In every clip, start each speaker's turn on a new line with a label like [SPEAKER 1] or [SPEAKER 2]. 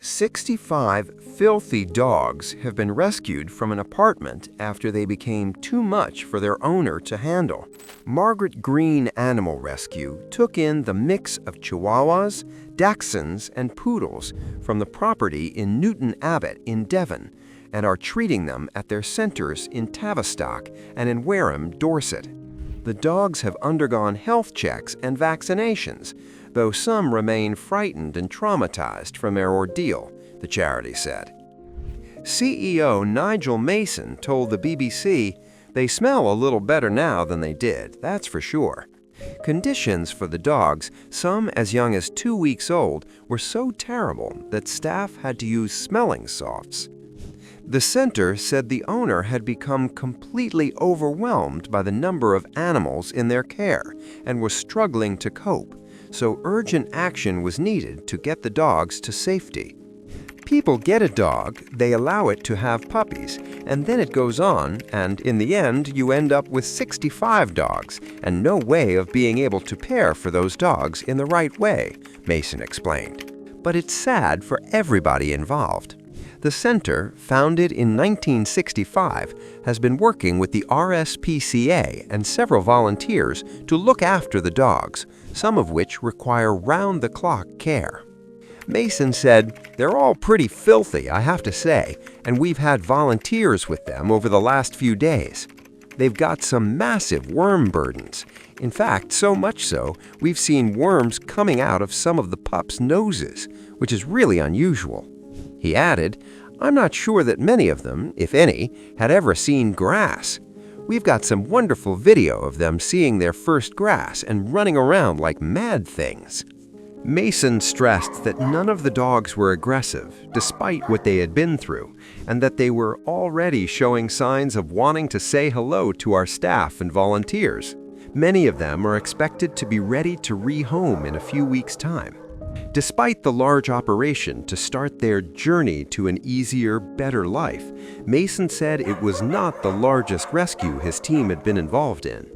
[SPEAKER 1] 65 filthy dogs have been rescued from an apartment after they became too much for their owner to handle. Margaret Green Animal Rescue took in the mix of Chihuahuas, Dachshunds, and Poodles from the property in Newton Abbot in Devon and are treating them at their centers in Tavistock and in Wareham, Dorset. The dogs have undergone health checks and vaccinations, though some remain frightened and traumatized from their ordeal, the charity said. CEO Nigel Mason told the BBC, "They smell a little better now than they did, that's for sure." Conditions for the dogs, some as young as 2 weeks old, were so terrible that staff had to use smelling salts. The center said the owner had become completely overwhelmed by the number of animals in their care and was struggling to cope, so urgent action was needed to get the dogs to safety. People get a dog, they allow it to have puppies, and then it goes on, and in the end you end up with 65 dogs and no way of being able to care for those dogs in the right way, Mason explained. But it's sad for everybody involved. The center, founded in 1965, has been working with the RSPCA and several volunteers to look after the dogs, some of which require round-the-clock care. Mason said, "They're all pretty filthy, I have to say, and we've had volunteers with them over the last few days. They've got some massive worm burdens. In fact, so much so, we've seen worms coming out of some of the pups' noses, which is really unusual." He added, "I'm not sure that many of them, if any, had ever seen grass. We've got some wonderful video of them seeing their first grass and running around like mad things." Mason stressed that none of the dogs were aggressive, despite what they had been through, and that they were already showing signs of wanting to say hello to our staff and volunteers. Many of them are expected to be ready to rehome in a few weeks' time. Despite the large operation to start their journey to an easier, better life, Mason said it was not the largest rescue his team had been involved in.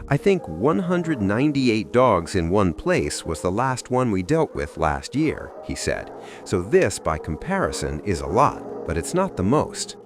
[SPEAKER 1] "I think 198 dogs in one place was the last one we dealt with last year," he said. "So this, by comparison, is a lot, but it's not the most."